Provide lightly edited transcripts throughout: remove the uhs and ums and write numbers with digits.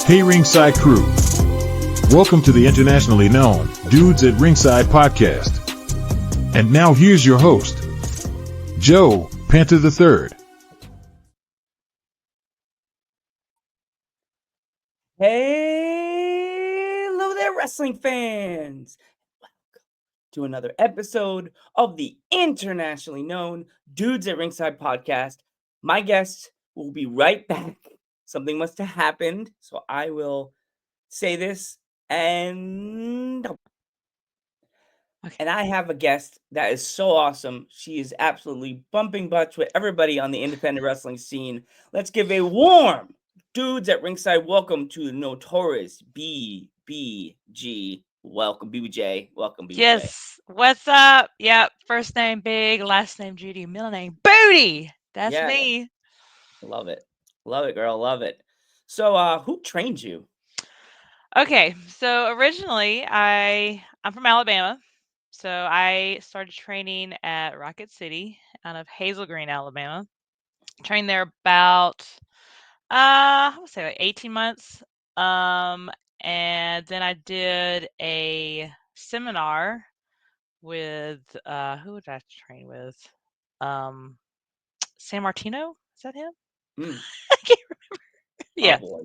Hey Ringside crew, welcome to the internationally known Dudes at Ringside podcast. And now here's your host, Joe Panther III. Hey, hello there, wrestling fans! Welcome to another episode of the internationally known Dudes at Ringside podcast. My guest will be right back. Something must have happened, so I will say this and I have a guest that is so awesome. She is absolutely bumping butts with everybody on the independent wrestling scene. Let's give a warm Dudes at Ringside welcome to Notorious BBG. Welcome, BBJ. Welcome, BBJ. Yes. What's up? Yep. First name Big, last name Judy, middle name Booty. That's Yeah, me. love it. Love it, girl. Love it. So, who trained you? Okay, so originally I'm from Alabama. So I started training at Rocket City out of Hazel Green, Alabama. Trained there about I would say like 18 months. Um and then I did a seminar with who did I train with? Um San Martino? Is that him? Mm, I can't remember. oh Yeah. boy.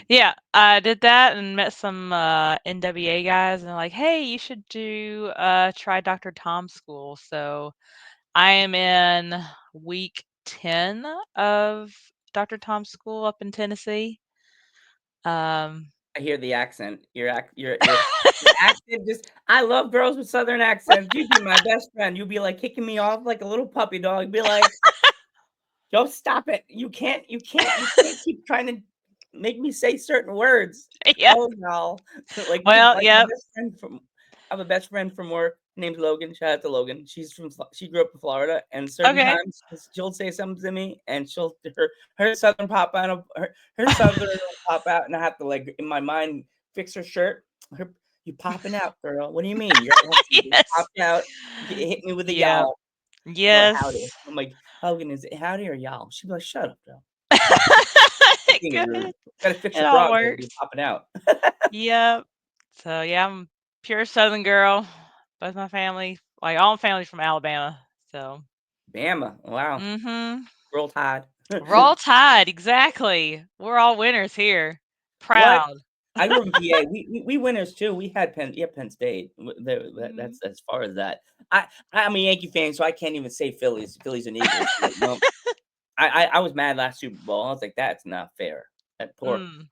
Yeah. I did that and met some NWA guys, and they're like, hey, you should try Dr. Tom's school. So I am in week 10 of Dr. Tom's school up in Tennessee. Um I hear the accent. Your accent just I love girls with southern accents. You'd be my best friend. You'd be like kicking me off like a little puppy dog. Be like, "Yo, stop it. You can't keep trying to make me say certain words." yeah. Oh no. Like Well, like my yep. best friend from I have a best friend from work named Logan. Shout out to Logan. She grew up in Florida, and certain Okay. times she'll say something to me, and her southern pop out, her southern will pop out, and I have to like in my mind fix her shirt. Her, you popping out, girl? What do you mean? You yes. popped out. Hit me with a Yeah. y'all or howdy. Yes. I'm like, Logan, is it howdy or y'all? She'd be like, shut up, girl. Stop being rude. Good. Gotta fix It your all bra game. works. You're popping out. Yep. So yeah, I'm pure Southern girl. Both my family, like all family from Alabama. So Bama. Wow. mhm. Roll Tide. Roll Tide, exactly. We're all winners here. What? Proud. I grew up in PA. We winners too. We had Penn State. Mhm. That's as far as that. I'm a Yankee fan, so I can't even say Phillies and Eagles. Like, no, I was mad last Super Bowl. I was like, that's not fair. Mm.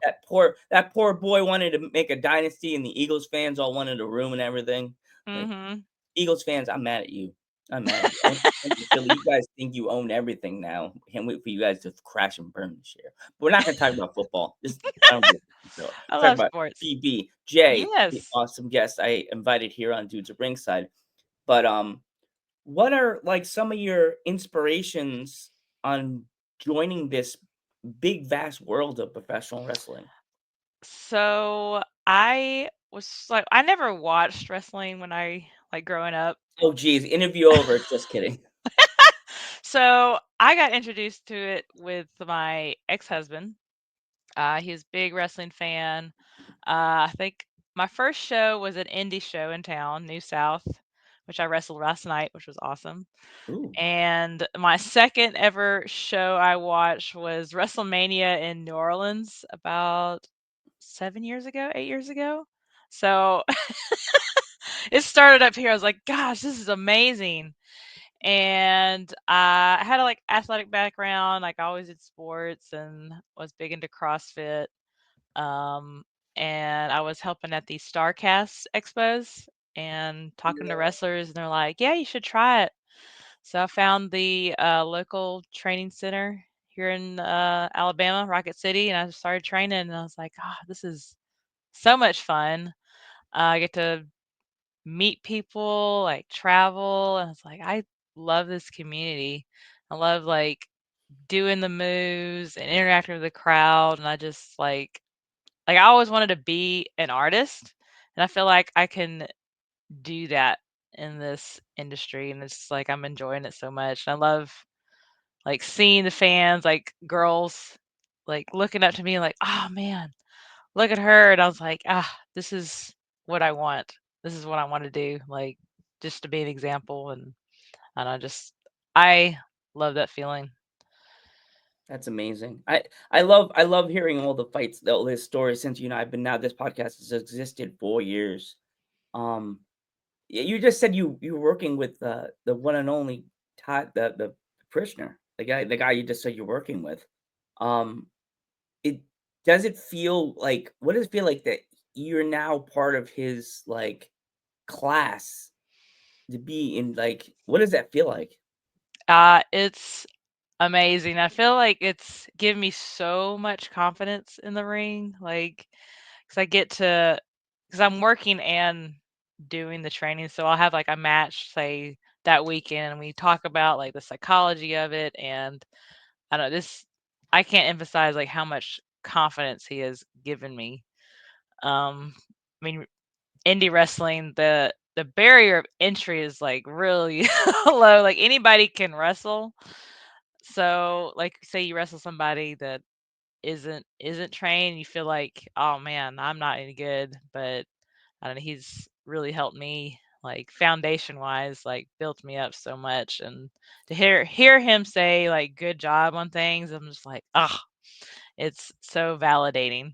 That poor boy wanted to make a dynasty, and the Eagles fans all wanted to ruin everything. Like Mhm. Eagles fans, I'm mad at you. I'm mad at you. I want Philly. You guys think you own everything now. Can't wait for you guys to crash and burn this year. But we're not going to talk about football. Just I don't give a shit. I Talk love about sports. BBJ, the Yes. awesome guest I invited here on Dudes at Ringside. But what are like some of your inspirations on joining this big vast world of professional wrestling? So I was like, I never watched wrestling when I like growing up. Oh geez, interview over. Just kidding. So I got introduced to it with my ex-husband. He was a big wrestling fan. I think my first show was an indie show in town, New South, which I wrestled last night, which was awesome. Ooh. And my second ever show I watched was WrestleMania in New Orleans about 7 years ago, 8 years ago. So it started up here. I was like, gosh, this is amazing. And I had a like athletic background, like I always did sports and was big into CrossFit. Um, and I was helping at the StarCast expos and talking to wrestlers, and they're like, "Yeah, you should try it." So I found the local training center here in Alabama, Rocket City, and I started training. And I was like, "Ah, this is so much fun. I get to meet people, like travel." And it's like, I love this community. I love like doing the moves and interacting with the crowd. And I just like I always wanted to be an artist, and I feel like I can do that in this industry, and it's like I'm enjoying it so much. And I love like seeing the fans, like girls, like looking up to me like, "Oh man, look at her and I was like, this is what I want. This is what I want to do. Like just to be an example. And I love that feeling. That's amazing. I love hearing all the fights, all his stories since I've been now this podcast has existed 4 years. Um, you just said you were working with the one and only Todd, the prisoner, the guy you just said you're working with. Um, it does it feel like what does it feel like that you're now part of his class to be in what does that feel like? It's amazing. I feel like it's given me so much confidence in the ring. Like, because I get to, because I'm working and doing the training. So I'll have like a match, say, that weekend, and we talk about like the psychology of it. And I don't know, I can't emphasize like how much confidence he has given me. I mean, indie wrestling, the barrier of entry is like really low. Like anybody can wrestle. So, like, say you wrestle somebody that isn't trained, you feel like, oh man, I'm not any good. But I don't know, he's really helped me, like foundation wise, like built me up so much. And to hear him say like good job on things, I'm just like, it's so validating.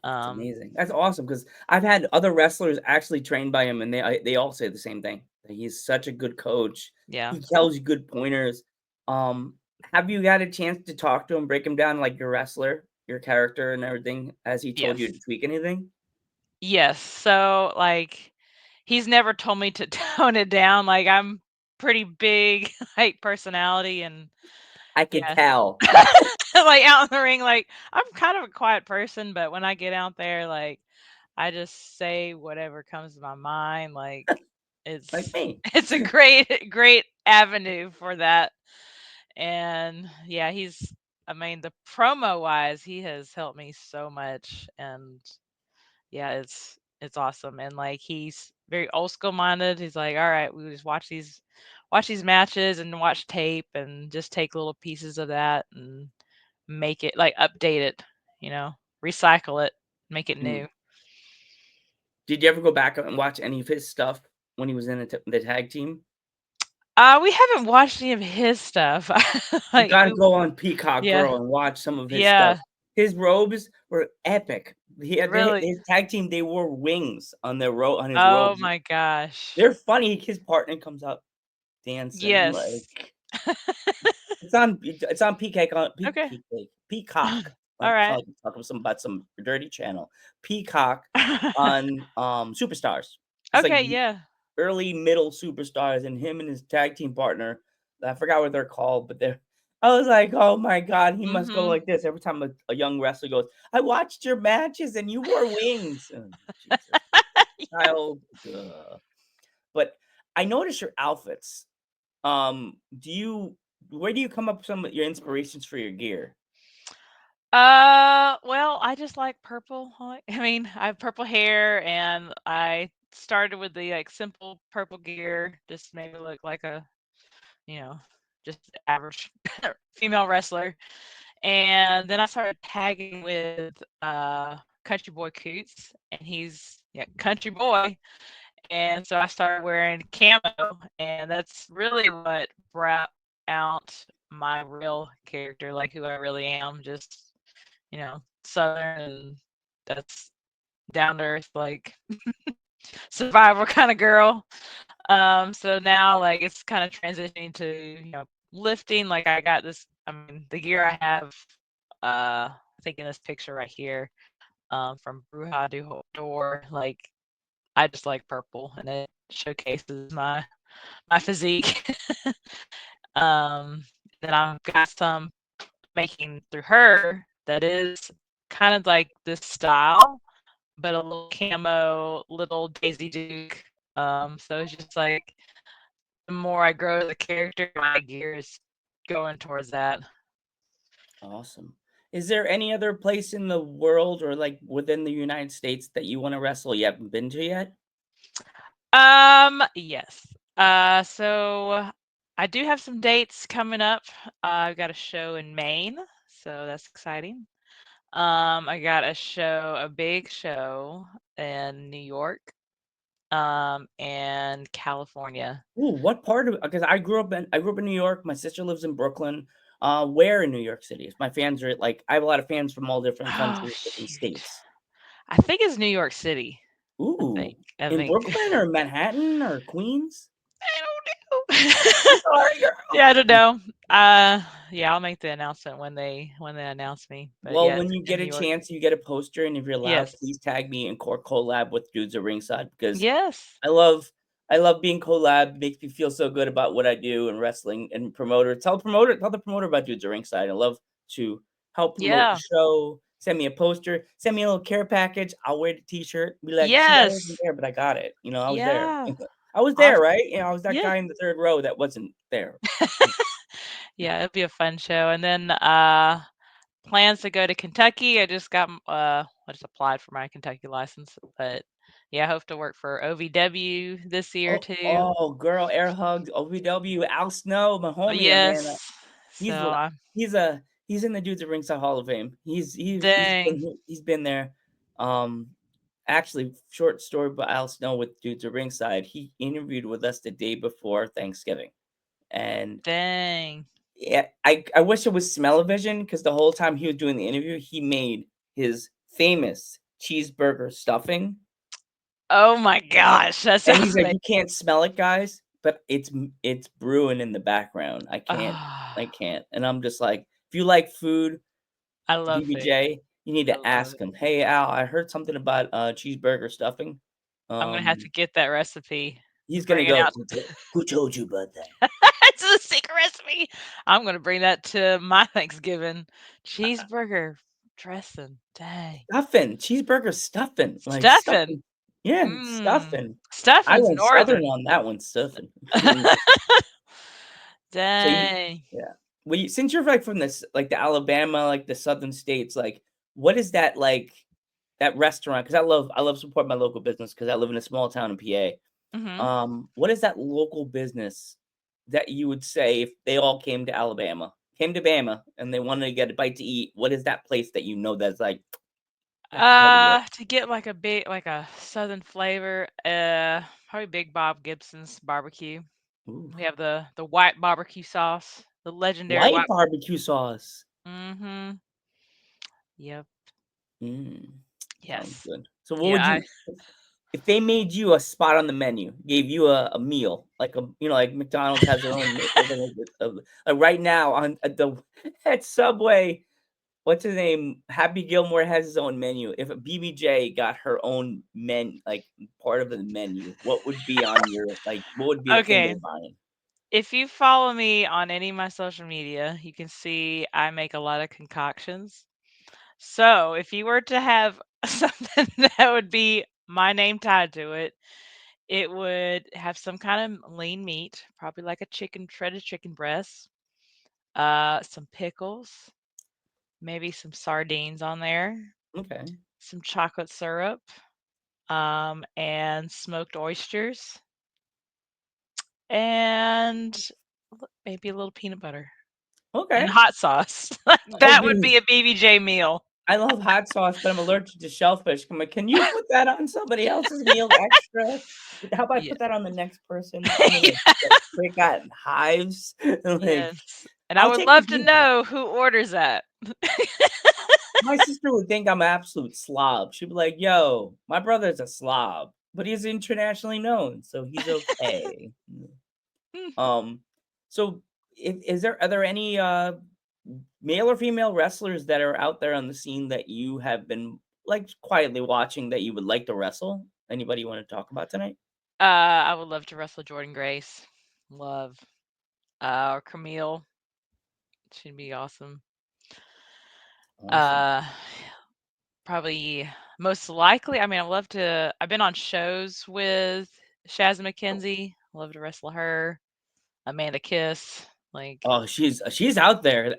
That's Um, amazing. That's awesome because I've had other wrestlers actually trained by him, and they all say the same thing. That he's such a good coach. yeah. He tells you good pointers. Um, have you had a chance to talk to him, break him down like your wrestler, your character, and everything? Has he told you to Yes. tweak anything? Yes. So like he's never told me to tone it down. Like I'm pretty big like personality and I could yeah. tell. Like out in the ring, like I'm kind of a quiet person, but when I get out there, like I just say whatever comes to my mind. Like Like it's me. it's a great avenue for that. And yeah, I mean the promo wise, he has helped me so much. And yeah, it's awesome. And like he's very old school minded. He's like, all right, we just watch these matches and watch tape and just take little pieces of that and make it like update it, you know, recycle it, make it Mm. new. Did you ever go back and watch any of his stuff when he was in the tag team? We haven't watched any of his stuff. You Like gotta we go on Peacock yeah, Girl and watch some of his stuff. yeah, His robes were epic. He had really. his tag team, they wore wings on on his Oh robes. my gosh. They're funny. His partner comes up dancing, Yes. it's on Peacock on Okay. Peacock. All I'm right. talking about some dirty channel. Peacock on, Superstars. It's like Okay, yeah. early middle superstars and him and his tag team partner. I forgot what they're called, but they're I was like, "Oh my god, he must go Mhm. like this every time a young wrestler goes, I watched your matches and you wore wings." Oh, Jesus. Child, ugh. But I noticed your outfits. Do you where do you come up with some of your inspirations for your gear? Well, I just like purple. I mean, I have purple hair and I started with the like simple purple gear, just made me look like a, you know, just average female wrestler. And then I started tagging with Country Boy Coots, and he's yeah, Country Boy. And so I started wearing camo, and that's really what brought out my real character, like who I really am, just Southern, and that's down to earth, like survival kind of girl. So now like it's kind of transitioning to lifting. Like I got this. I mean, the gear I have, I think in this picture right here, from Bruja Door, like I just like purple, and it showcases my physique. um, then I've got some making through her that is kind of like this style, but a little camo, little Daisy Duke. So it's just like the more I grow the character, my gear is going towards that. Awesome. Is there any other place in the world or within the United States that you want to wrestle you haven't been to yet? Yes. So I do have some dates coming up. I've got a show in Maine, so that's exciting. I got a big show in New York, and California. Ooh, what part of? Because I grew up in New York. My sister lives in Brooklyn. Where in New York City? My fans are like I have a lot of fans from all different Oh, countries, different shoot. states. I think it's New York City. I think. Ooh, I in think. Brooklyn or Manhattan or Queens? I don't know. Sorry, Yeah, I girl. don't know. Yeah, I'll make the announcement when they announce me. But Well, yeah, when it's you in get New a York. chance, you get a poster, and if you're allowed, Yes. please tag me and collab with Dudes at Ringside because Yes. I love I love being collab. Makes me feel so good about what I do and wrestling and promoter. Tell the promoter about Dudes at Ringside. I love to help promote the Yeah. show. Send me a poster. Send me a little care package. I'll wear the T-shirt. Be like, see, I wasn't Yes. there, but I got it. I was there. Yeah. I was there, Awesome. right? I was that Yeah. guy in the third row that wasn't there. Yeah, it'll be a fun show. And then plans to go to Kentucky. I just applied for my Kentucky license, but yeah, I hope to work for OVW this year too. Girl, air hugs, OVW, Al Snow, my homie, man. Yes. So He's l I he's in the Dudes at Ringside Hall of Fame. dang, He's been there. Um, actually, short story about Al Snow with Dudes at Ringside. He interviewed with us the day before Thanksgiving, and dang. yeah, I wish it was Smell-O-Vision because the whole time he was doing the interview, he made his famous cheeseburger stuffing. Oh my gosh, that And sounds he's like, amazing. "You can't smell it, guys, but it's brewing in the background. I Ah, can't." And I'm just like, "If you like food, I love food. BBJ, you need I to love ask it. him. Hey, Al, I heard something about cheeseburger stuffing." I'm gonna have to Um, get that recipe he's and gonna bring it go, out. Who told you about that?" It's a secret recipe. I'm gonna bring that to my Thanksgiving. Cheeseburger dressing. Dang. Stuffing, cheeseburger stuffing, like Stuffing. stuffing. Yeah, Mm. stuffing. I Stuffing's went southern northern. on that one, stuffing. So you Dang. yeah. Well, since you're, like, from this like, the Alabama, like, the southern states, like, what is that like that restaurant? Because I love supporting my local business because I live in a small town in PA. Mhm. What is that local business that you would say if they all came to Bama, and they wanted to get a bite to eat, what is that place that that's like, "That's totally it?" To get like a southern flavor, probably Big Bob Gibson's barbecue. Ooh, We have the white barbecue sauce, the legendary white white. barbecue sauce. Mhm. Yep. Mm, sounds Yes. good. So what would Yeah. you if they made you a spot on the menu, gave you a meal, like like McDonald's has their own like right now on at the at Subway, what's his name? Happy Gilmore has his own menu. If a BBJ got her own like part of the menu, what would be on your like what would be the thing Okay. they're buying? If you follow me on any of my social media, you can see I make a lot of concoctions. So, if you were to have something that would be my name tied to it, it would have some kind of lean meat, probably like a shredded chicken breast, some pickles, maybe some sardines on there, Okay. some chocolate syrup, and smoked oysters, and maybe a little peanut butter and Okay. hot sauce. Oh, That would dude, be a BBJ meal. I love hot sauce, but I'm allergic to shellfish. I'm like, can you put that on somebody else's meal extra? How about I Yeah. put that on the next person? I'm gonna get freak out in hives. Like, Yes. And I I'll would take the love to heat back. know who orders that. My sister would think I'm an absolute slob. She'd be like, "Yo, my brother's a slob, but he's internationally known, so he's okay." Um, so are there any male or female wrestlers that are out there on the scene that you have been like quietly watching that you would like to wrestle? Anybody you want to talk about tonight? I would love to wrestle Jordan Grace. Love. Or Camille. She'd be awesome. Awesome. Uh, Probably most likely. I mean, I've been on shows with Shazza McKenzie. Love to wrestle her. Amanda Kiss. Like, Oh, she's out there.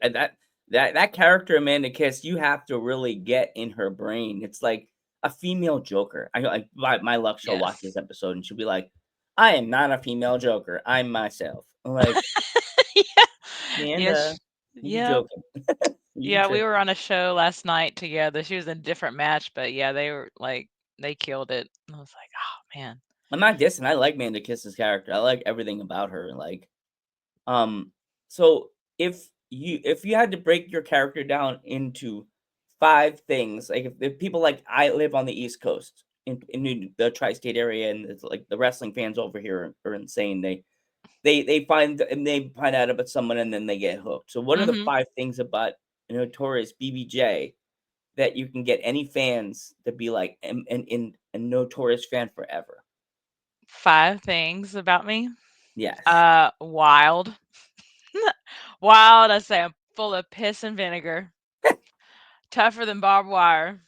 That character Amanda Kiss, you have to really get in her brain. It's like a female Joker. My luck, she'll watch yes. this episode and she'll be like, "I am not a female Joker. I'm myself." I'm like, Yeah. Amanda, Yes. you be Yep. joking. You Yeah, we tripped. were on a show last night together. She was in a different match, but yeah, they killed it. I was like, oh man. I'm not dissing. I like Amanda Kiss's character. I like everything about her. Um, so if you had to break your character down into 5 things, like if people like I live on the East Coast the tri-state area, and it's like the wrestling fans over here are insane. They find out about someone and then they get hooked. So what are the Mhm. 5 things about Notorious BBJ that you can get any fans to be like in a Notorious fan forever? 5 things about me. Yes. Wild. Wild, I say I'm full of piss and vinegar. Tougher than barbed wire.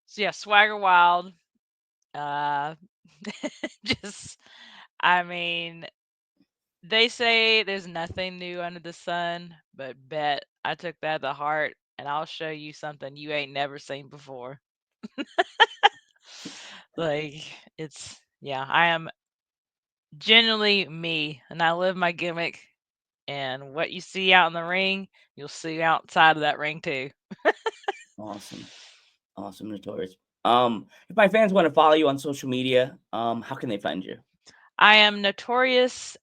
So yeah, swagger wild. Uh just I mean, they say there's nothing new under the sun, but bet I took that to heart and I'll show you something you ain't never seen before. Like yeah, I am genuinely me and I live my gimmick, and what you see out in the ring, you'll see outside of that ring too. Awesome. Awesome, Notorious. If my fans want to follow you on social media, how can they find you? I am notorious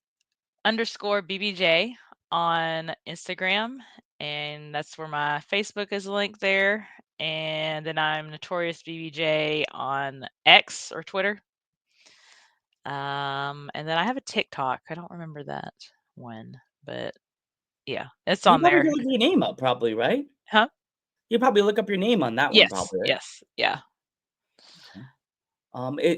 underscore BBJ on Instagram, and that's where my Facebook is linked there. And then I'm notorious BBJ on X or Twitter. And then I have a TikTok. I don't remember that one, but yeah, it's You on probably there. can look your name up, probably, right? Huh? You probably look up your name on that one, Yes, probably, right? yes, yeah. Okay.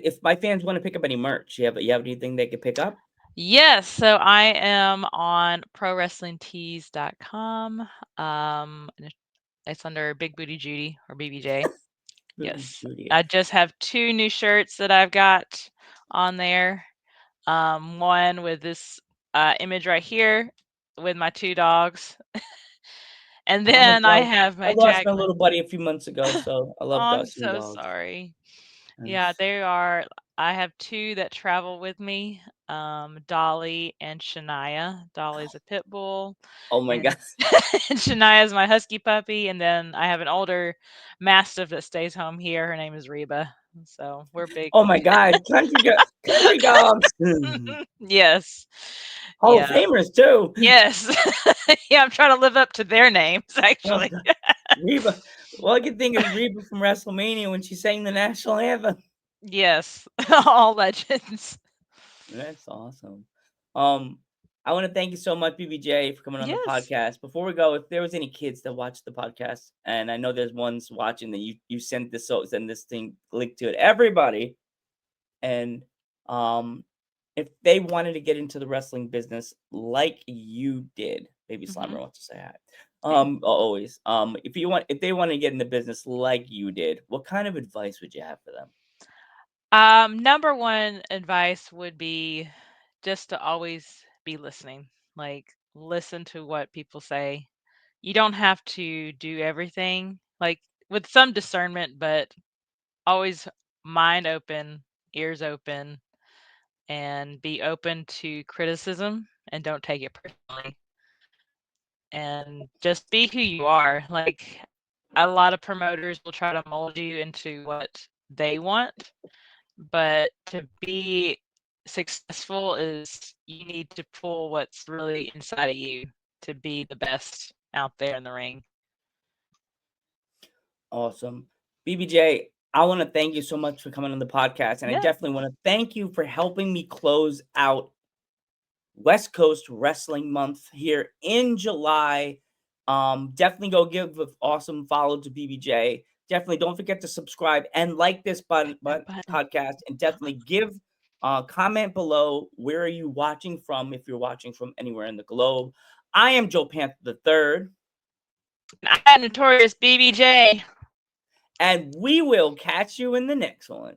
If my fans want to pick up any merch, you have anything they could pick up? Yes, so I am on prowrestlingtees.com. It's under Big Booty Judy or BBJ. Ruby Yes. Judy. I just have 2 new shirts that I've got on there. One with this image right here with my 2 dogs. And I'm a then I dog. have I my lost my tagline. little buddy a few months ago, so I Oh, love I'm seeing so dogs. sorry. Yeah, That's I have 2 that travel with me, Dolly and Shania. Dolly's a pit bull, oh my and god. and Shania's my husky puppy, and then I have an older mastiff that stays home here. Her name is Reba. So we're big. Oh my god. Country dogs. Yes. Hall of Yeah. Famers too. Yes. Yeah, I'm trying to live up to their names, Oh actually. god. Reba. All I can think is Reba from WrestleMania when she sang the national anthem. Yes. All legends. That's awesome. Um, I want to thank you so much, BBJ, for coming on the Yes. podcast. Before we go, if there was any kids that watch the podcast, and I know there's ones watching that you send this thing link to it, everybody, and if they wanted to get into the wrestling business like you did, Baby Slimer Mhm. wants to say hi. Hey. Always. If they want to get in the business like you did, what kind of advice would you have for them? Number 1 advice would be just to always be listening. Like, listen to what people say. You don't have to do everything, like, with some discernment, but always mind open, ears open, and be open to criticism and don't take it personally. And just be who you are. Like, a lot of promoters will try to mold you into what they want, but to be successful is you need to pull what's really inside of you to be the best out there in the ring. Awesome. BBJ, I want to thank you so much for coming on the podcast. And I Yeah. definitely want to thank you for helping me close out West Coast Wrestling Month here in July. Definitely go give an awesome follow to BBJ. Definitely don't forget to subscribe and like this That button. podcast, and definitely give comment below where are you watching from if you're watching from anywhere in the globe. I am Joe Panther the third, I am Notorious BBJ. and we will catch you in the next one.